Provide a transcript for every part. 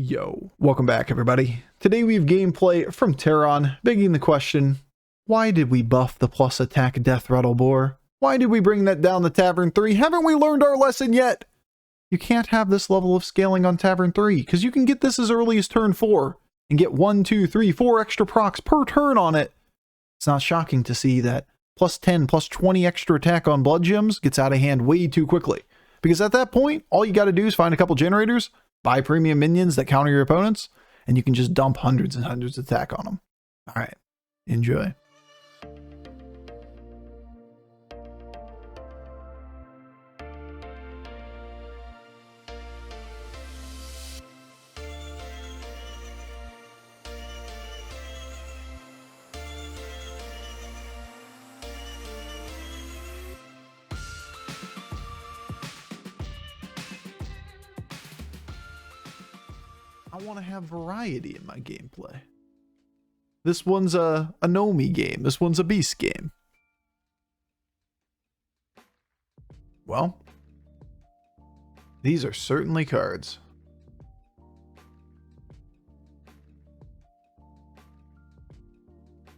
Yo, welcome back everybody. Today we have gameplay from Teron, begging the question, why did we buff the plus attack deathrattle boar? Why did we bring that down to Tavern 3? Haven't we learned our lesson yet? You can't have this level of scaling on Tavern 3, because you can get this as early as turn 4, and get 1, 2, 3, 4 extra procs per turn on it. It's not shocking to see that plus 10, plus 20 extra attack on Bloodgems gets out of hand way too quickly. Because at that point, all you gotta do is find a couple generators, buy premium minions that counter your opponents, and you can just dump hundreds and hundreds of attack on them. Alright, enjoy. I want to have variety in my gameplay. This one's a Nomi game. This one's a Beast game. Well, these are certainly cards.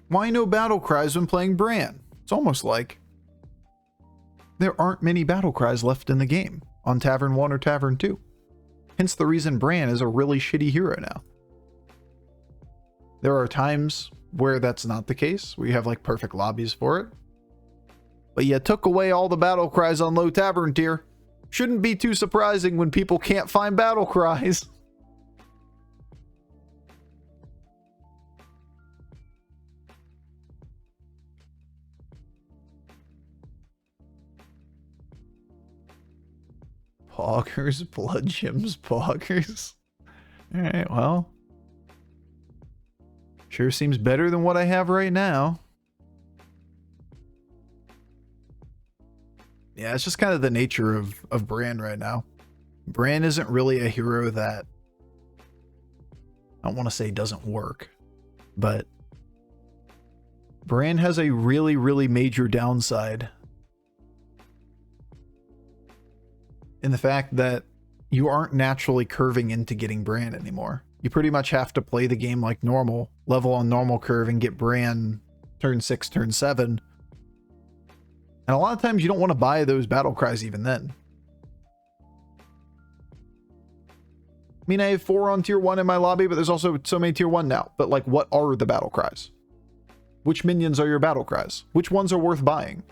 Why no battle cries when playing Bran? It's almost like there aren't many battle cries left in the game on Tavern 1 or Tavern 2. Hence the reason Bran is a really shitty hero now. There are times where that's not the case, where you have like perfect lobbies for it. But you took away all the battle cries on low Tavern tier. Shouldn't be too surprising when people can't find battle cries. Poggers, Bloodgems, Poggers. Alright, well. Sure seems better than what I have right now. Yeah, it's just kind of the nature of Bran right now. Bran isn't really a hero that, I don't want to say doesn't work, but Bran has a really, really major downside. In the fact that you aren't naturally curving into getting Bran anymore. You pretty much have to play the game like normal, level on normal curve and get Bran turn 6, turn 7. And a lot of times you don't want to buy those battle cries even then. I mean, I have 4 on tier 1 in my lobby, but there's also so many tier 1 now. But like, what are the battle cries? Which minions are your battle cries? Which ones are worth buying?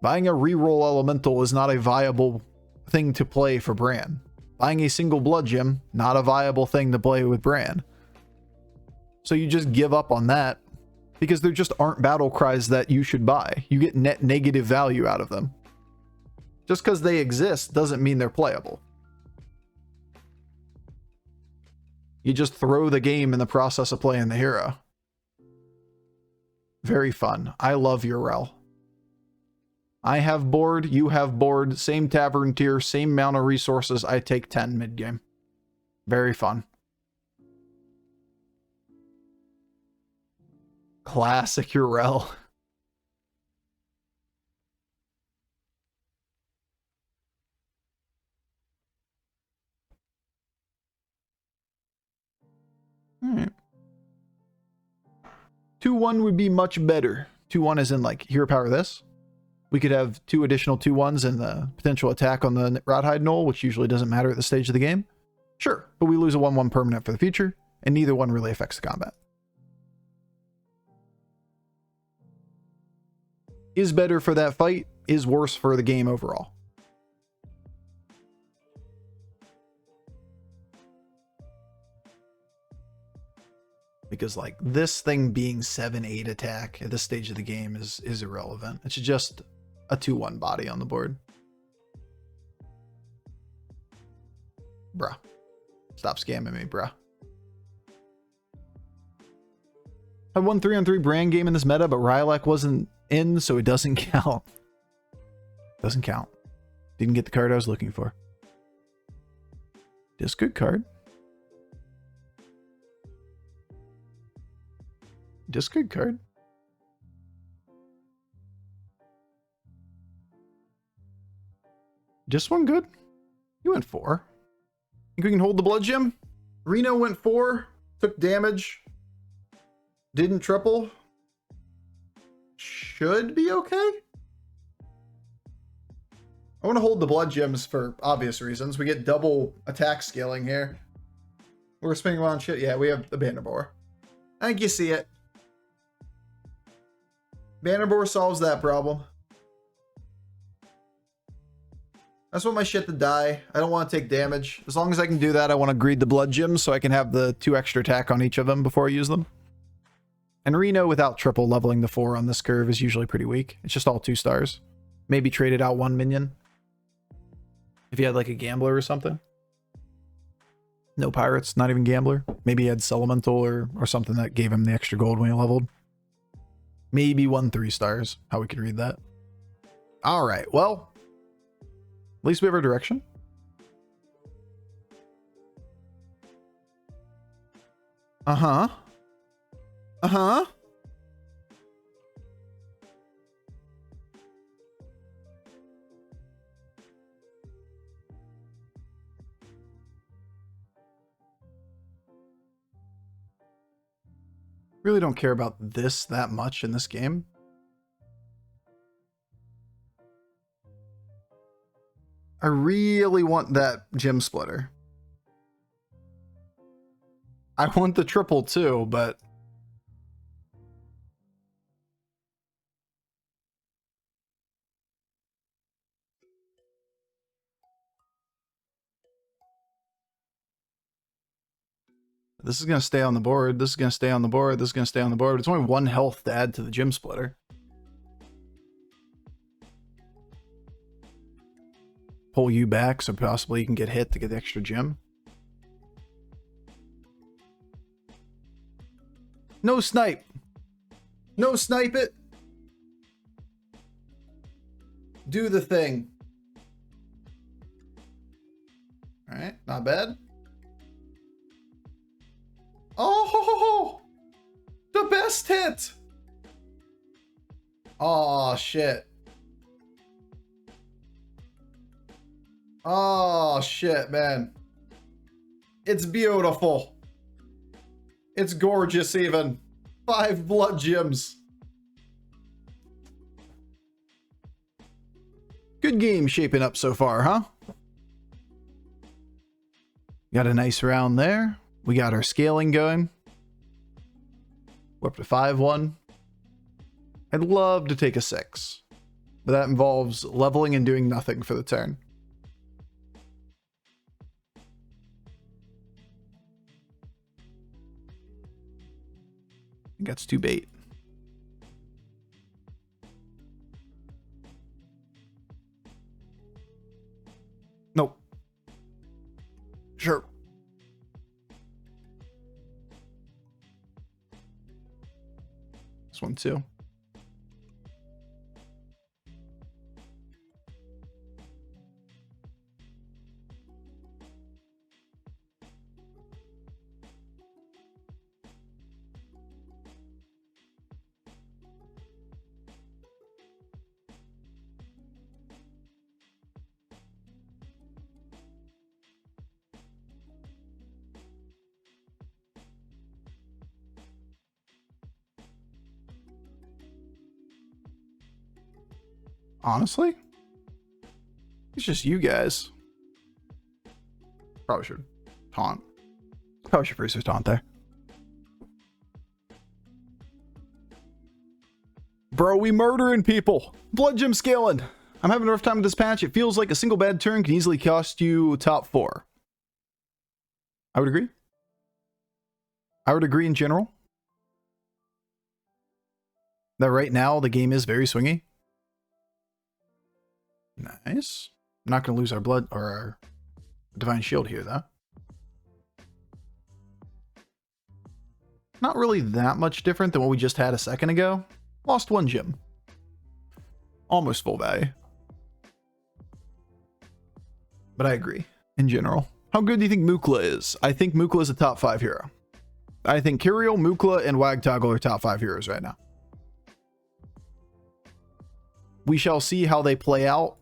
Buying a reroll elemental is not a viable thing to play for Bran. Buying a single Bloodgem, not a viable thing to play with Bran. So you just give up on that because there just aren't battle cries that you should buy. You get net negative value out of them. Just because they exist doesn't mean they're playable. You just throw the game in the process of playing the hero. Very fun. I love your rel. I have board, you have board, same Tavern tier, same amount of resources. I take 10 mid-game. Very fun. Classic Urel. Alright. 2-1 would be much better. 2-1 is in like, hero power this. We could have 2 additional 2-1s and the potential attack on the Rothhide Knoll, which usually doesn't matter at this stage of the game. Sure, but we lose a 1-1 permanent for the future, and neither one really affects the combat. Is better for that fight, is worse for the game overall. Because like this thing being 7-8 attack at this stage of the game is irrelevant. It's just a 2-1 body on the board. Bruh. Stop scamming me, bruh. I won 3-on-3 Bran game in this meta, but Rylak wasn't in, so it doesn't count. Doesn't count. Didn't get the card I was looking for. Just good card. Just good card. Just one good? You went 4. Think we can hold the Bloodgem? Reno went 4, took damage, didn't triple. Should be okay. I want to hold the blood gems for obvious reasons. We get double attack scaling here. We're spinning around shit. Yeah, we have the Bannerbore. I think you see it. Bannerbore solves that problem. I just want my shit to die. I don't want to take damage. As long as I can do that, I want to greed the blood gems so I can have the 2 extra attack on each of them before I use them. And Reno without triple leveling the 4 on this curve is usually pretty weak. It's just all 2 stars. Maybe traded out 1 minion. If you had like a gambler or something. No pirates, not even gambler. Maybe he had Elemental or something that gave him the extra gold when he leveled. Maybe 1 3 stars. How we could read that. Alright, well. At least we have our direction. Uh-huh. Uh-huh. Really don't care about this that much in this game. I really want that gem splitter. I want the triple too, but this is going to stay on the board. This is going to stay on the board. This is going to stay on the board. It's only 1 health to add to the gem splitter. Pull you back so possibly you can get hit to get the extra gem. No snipe. No snipe it. Do the thing. All right, not bad. Oh, the best hit. Oh, shit. Oh, shit, man. It's beautiful. It's gorgeous, even. 5 blood gems. Good game shaping up so far, huh? Got a nice round there. We got our scaling going. We're up to 5-1. I'd love to take a 6, but that involves leveling and doing nothing for the turn. I think that's too bait. Nope. Sure. This one too. Honestly, it's just you guys. Probably should taunt. Probably should freeze taunt there. Bro, we murdering people. Blood gem scaling. I'm having a rough time with this patch. It feels like a single bad turn can easily cost you top 4. I would agree. I would agree in general. That right now the game is very swingy. Nice. I'm not going to lose our blood or our divine shield here, though. Not really that much different than what we just had a second ago. Lost 1 gem. Almost full value. But I agree, in general. How good do you think Mukla is? I think Mukla is a top 5 hero. I think Kiriel, Mukla, and Wagtoggle are top 5 heroes right now. We shall see how they play out.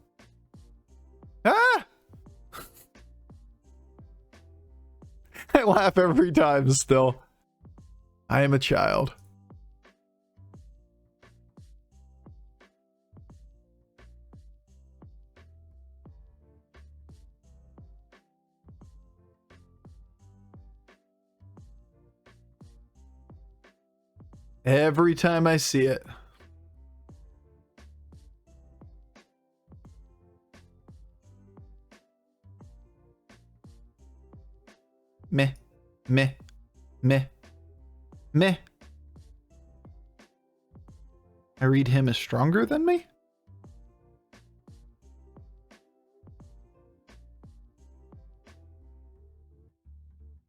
Ah! laugh every time still. I am a child. Every time I see it. Meh, meh, meh, meh. I read him as stronger than me?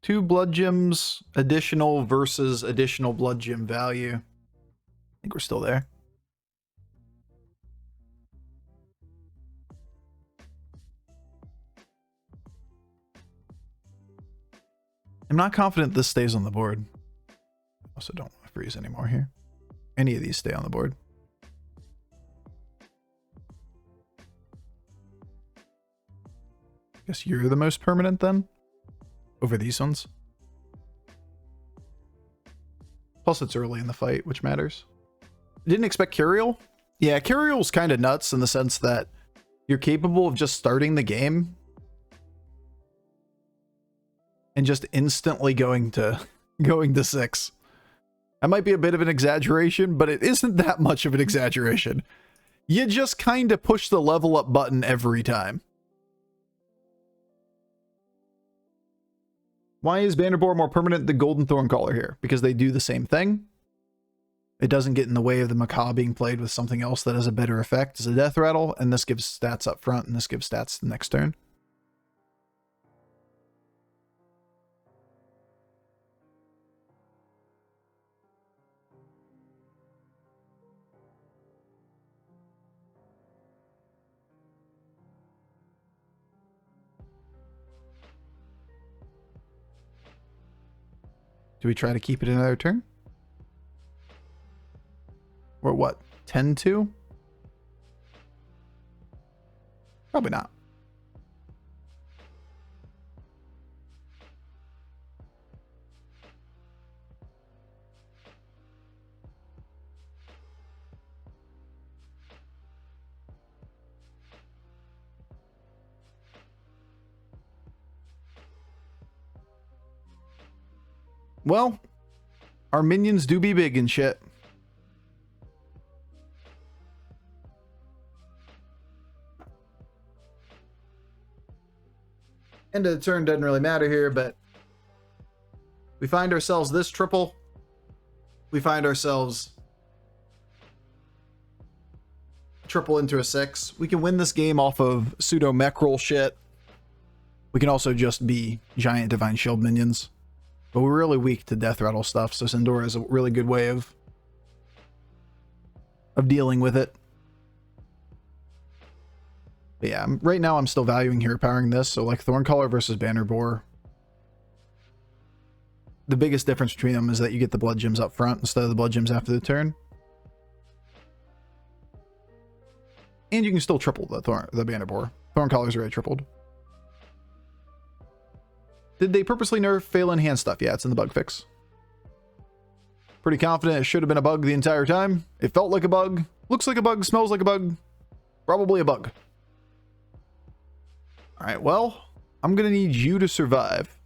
Two blood gems additional versus additional blood gem value. I think we're still there. I'm not confident this stays on the board. Also don't want to freeze anymore here. Any of these stay on the board. Guess you're the most permanent then? Over these ones. Plus it's early in the fight, which matters. Didn't expect Curiel? Yeah, Curiel's kind of nuts in the sense that you're capable of just starting the game and just instantly going to 6. That might be a bit of an exaggeration, but it isn't that much of an exaggeration. You just kind of push the level up button every time. Why is Bannerboar more permanent than Golden Thorncaller here? Because they do the same thing. It doesn't get in the way of the Macaw being played with something else that has a better effect as a Deathrattle, and this gives stats up front, and this gives stats the next turn. Do we try to keep it another turn? Or what? 10-2? Probably not. Well, our minions do be big and shit. End of the turn doesn't really matter here, but we find ourselves this triple. We find ourselves triple into a 6. We can win this game off of pseudo mech roll shit. We can also just be giant divine shield minions. But we're really weak to deathrattle stuff, so Sindora is a really good way of dealing with it. But yeah, right now I'm still valuing hero powering this, so like Thorncaller versus Bannerboar. The biggest difference between them is that you get the blood gems up front instead of the blood gems after the turn. And you can still triple the Bannerboar. Thorncaller's already tripled. Did they purposely nerf Phelan hand stuff? Yeah, it's in the bug fix. Pretty confident it should have been a bug the entire time. It felt like a bug. Looks like a bug. Smells like a bug. Probably a bug. Alright, well, I'm going to need you to survive.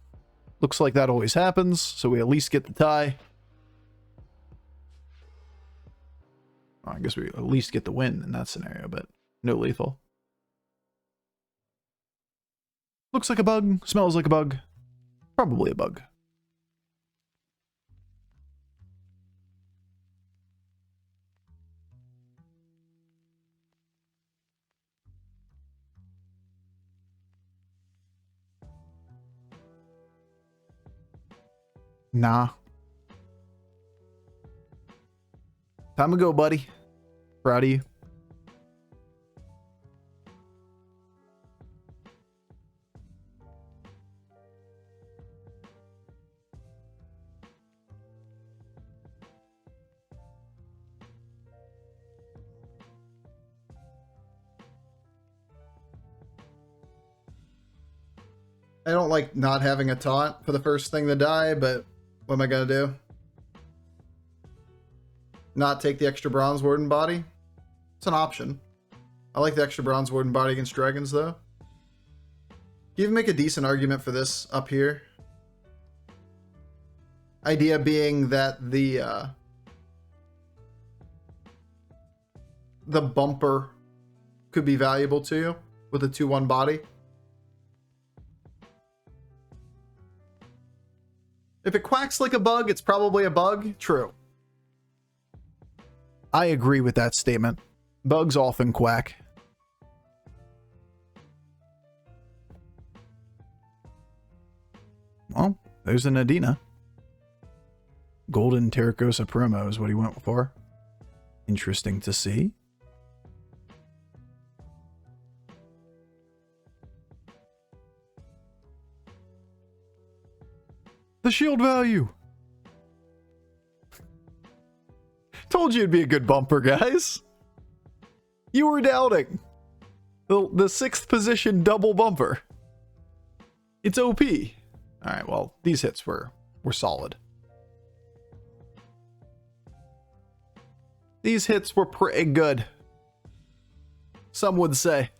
Looks like that always happens, so we at least get the tie. Well, I guess we at least get the win in that scenario, but no lethal. Looks like a bug. Smells like a bug. Probably a bug. Nah. Time to go, buddy. Proud of you. I don't like not having a taunt for the first thing to die, but what am I gonna do? Not take the extra Bronze Warden body? It's an option. I like the extra Bronze Warden body against dragons, though. You even make a decent argument for this up here. Idea being that the bumper could be valuable to you with a 2/1 body. If it quacks like a bug, it's probably a bug. True. I agree with that statement. Bugs often quack. Well, there's an Adina. Golden Terracosa promo is what he went for. Interesting to see. The shield value. Told you it'd be a good bumper, guys. You were doubting. The 6th position double bumper. It's OP. Alright, well, these hits were solid. These hits were pretty good. Some would say.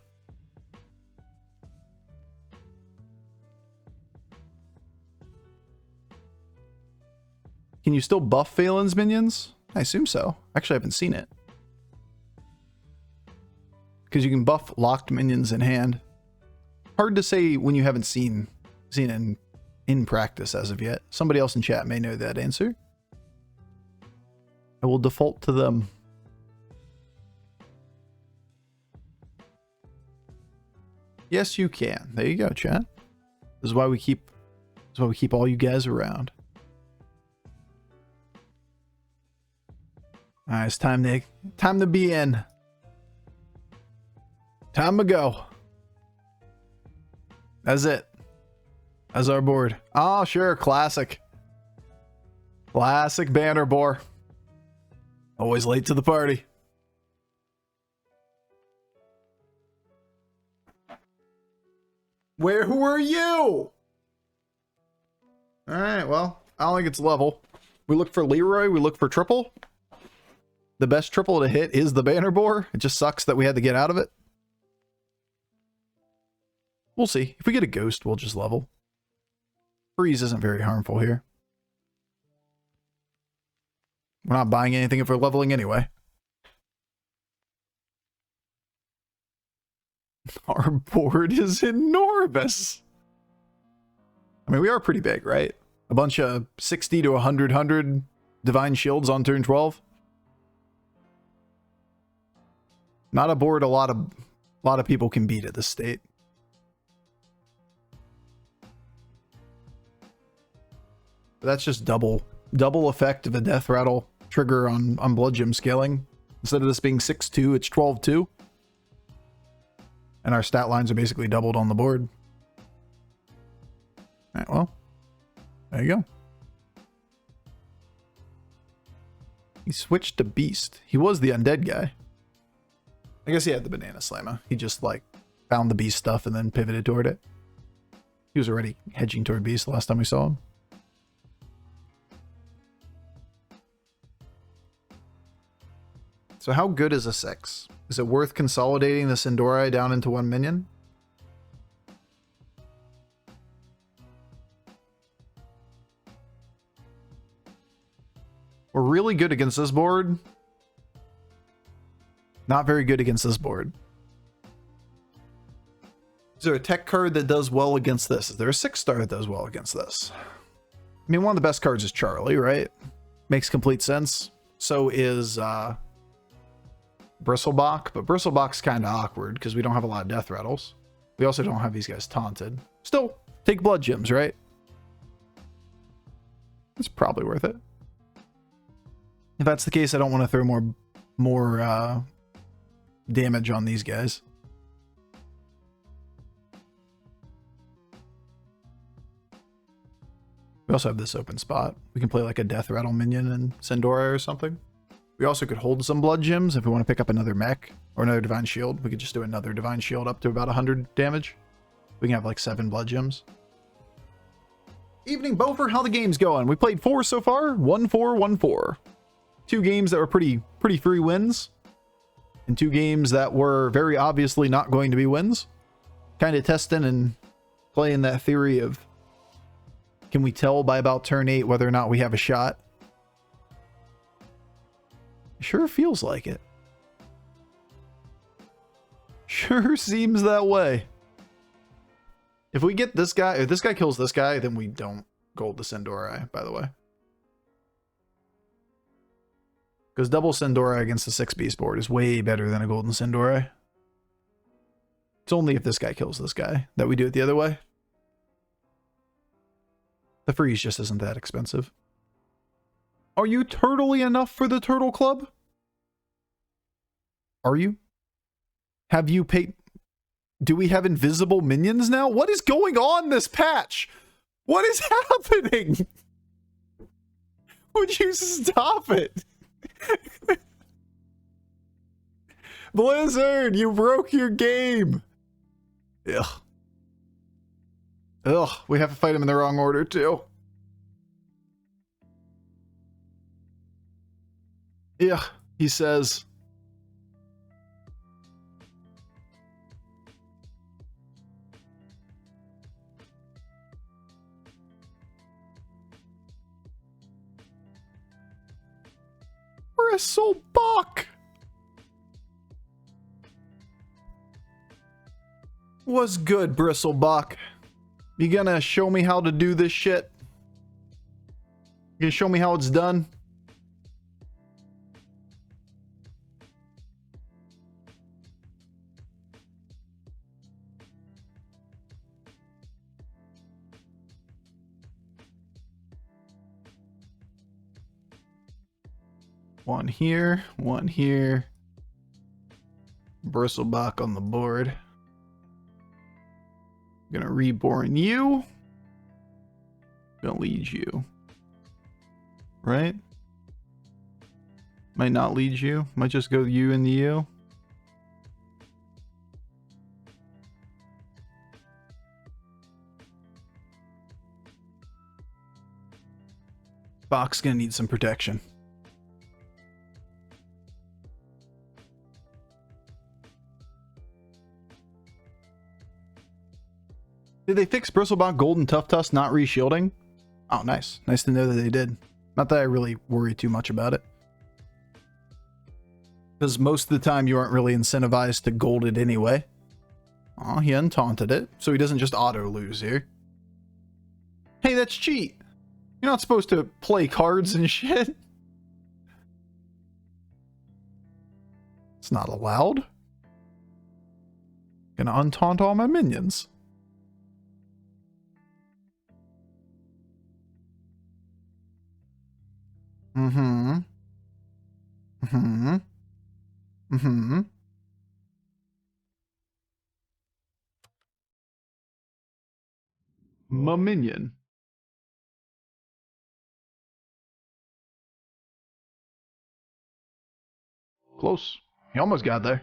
Can you still buff Phelan's minions? I assume so. Actually, I haven't seen it. Because you can buff locked minions in hand. Hard to say when you haven't seen it in practice as of yet. Somebody else in chat may know that answer. I will default to them. Yes, you can. There you go, chat. This is why we keep all you guys around. Alright, it's time to be in. Time to go. That's it. That's our board. Oh, sure, classic. Classic banner boar. Always late to the party. Who were you? Alright, well, I don't think it's level. We look for Leroy, we look for triple. The best triple to hit is the banner boar. It just sucks that we had to get out of it. We'll see. If we get a ghost, we'll just level. Freeze isn't very harmful here. We're not buying anything if we're leveling anyway. Our board is enormous. I mean, we are pretty big, right? A bunch of 60 to 100 divine shields on turn 12. Not a board a lot of people can beat at this state. But that's just double effect of a deathrattle trigger on Bloodgem scaling. Instead of this being 6-2, it's 12-2. And our stat lines are basically doubled on the board. Alright, well. There you go. He switched to Beast. He was the undead guy. I guess he had the banana slammer. He just, like, found the Beast stuff and then pivoted toward it. He was already hedging toward Beast the last time we saw him. So how good is a 6? Is it worth consolidating the Sindori down into 1 minion? We're really good against this board. Not very good against this board. Is there a tech card that does well against this? Is there a 6-star that does well against this? I mean, one of the best cards is Charlie, right? Makes complete sense. So is Bristlebach, but Bristlebach's kind of awkward because we don't have a lot of death rattles. We also don't have these guys taunted. Still, take blood gems, right? It's probably worth it. If that's the case, I don't want to throw more damage on these guys. We also have this open spot. We can play like a death rattle minion and Sindora or something. We also could hold some blood gems if we want to pick up another mech or another divine shield. We could just do another divine shield up to about 100 damage. We can have like 7 blood gems. Evening, Bofur. How the game's going? We played 4 so far. 1-4, 1-4. 2 games that were pretty free wins. And 2 games that were very obviously not going to be wins. Kind of testing and playing that theory of, can we tell by about turn 8 whether or not we have a shot? Sure feels like it. Sure seems that way. If we get this guy, if this guy kills this guy, then we don't gold the Sindori, by the way. Because double Sindori against the 6 beast board is way better than a golden Sindori. It's only if this guy kills this guy that we do it the other way. The freeze just isn't that expensive. Are you turtly enough for the Turtle Club? Are you? Have you paid... Do we have invisible minions now? What is going on this patch? What is happening? Would you stop it? Blizzard, you broke your game. Ugh. Ugh, we have to fight him in the wrong order too. Ugh, he says... Bristlebuck! What's good, Bristlebuck? You gonna show me how to do this shit? You gonna show me how it's done? One here, one here. Bristlebuck on the board. Gonna reborn you. Gonna lead you. Right? Might not lead you. Might just go you and the you. Bach's gonna need some protection. Did they fix Bristlebuck Golden Tough Tusk not reshielding? Oh, nice. Nice to know that they did. Not that I really worry too much about it. Because most of the time you aren't really incentivized to gold it anyway. Oh, he untaunted it, so he doesn't just auto lose here. Hey, that's cheat. You're not supposed to play cards and shit. It's not allowed. Gonna untaunt all my minions. Mm-hmm. Mm-hmm. Mm-hmm. My minion. Close. He almost got there.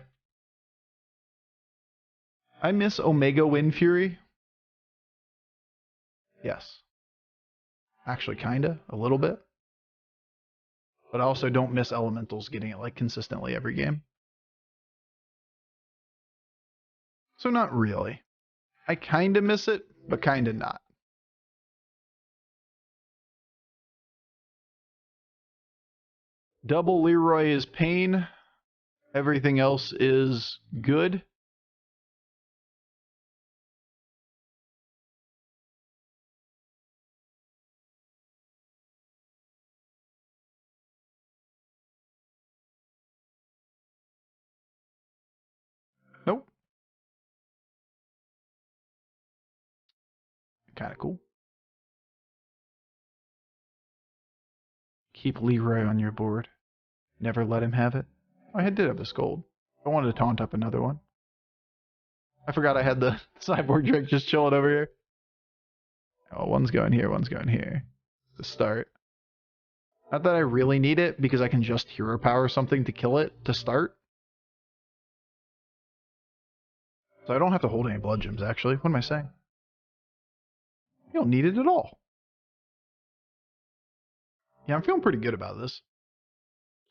I miss Omega Wind Fury. Yes. Actually, kinda. A little bit. But I also don't miss Elementals getting it like consistently every game. So not really. I kinda miss it, but kinda not. Double Leroy is pain. Everything else is good. Nope. Kind of cool. Keep Leroy on your board. Never let him have it. Oh, I did have this gold. I wanted to taunt up another one. I forgot I had the Cyborg Drake just chilling over here. Oh, one's going here, one's going here. To start. Not that I really need it, because I can just hero power something to kill it to start. So I don't have to hold any blood gems, actually. What am I saying? You don't need it at all. Yeah, I'm feeling pretty good about this.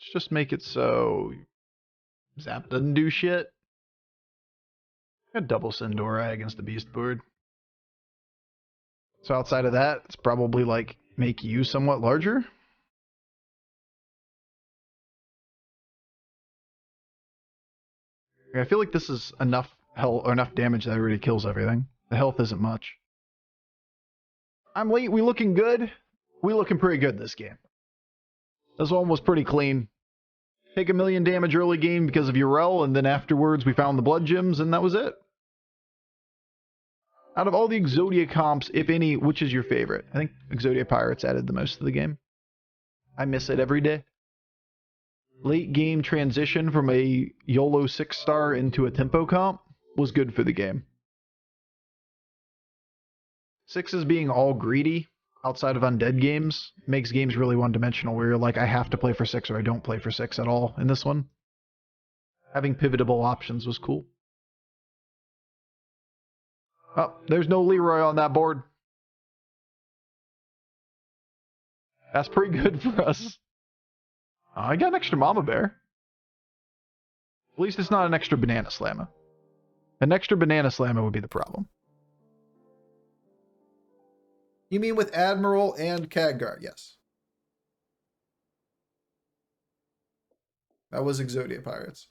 Let's just make it so Zap doesn't do shit. A double Sindora against the Beast board. So outside of that, it's probably like make you somewhat larger. I feel like this is enough health or enough damage that already kills everything. The health isn't much. I'm late. We looking good? We looking pretty good this game. This one was pretty clean. Take 1 million damage early game because of Urel, and then afterwards we found the Bloodgems, and that was it. Out of all the Exodia comps, if any, which is your favorite? I think Exodia Pirates added the most to the game. I miss it every day. Late game transition from a YOLO 6-star into a tempo comp was good for the game. 6s being all greedy outside of undead games makes games really one-dimensional where you're like, I have to play for 6 or I don't play for 6 at all in this one. Having pivotable options was cool. Oh, there's no Leroy on that board. That's pretty good for us. I got an extra Mama Bear. At least it's not an extra Banana Slammer. An extra Banana Slammer would be the problem. You mean with Admiral and Khadgar? Yes. That was Exodia Pirates.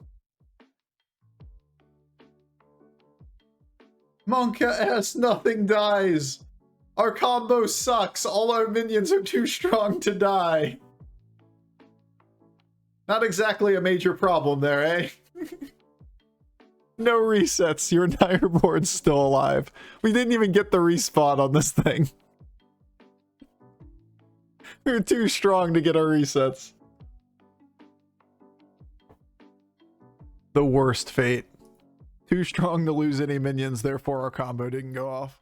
Monka S, nothing dies. Our combo sucks. All our minions are too strong to die. Not exactly a major problem there, eh? No resets. Your entire board's still alive. We didn't even get the respawn on this thing. We're too strong to get our resets. The worst fate. Too strong to lose any minions, therefore our combo didn't go off.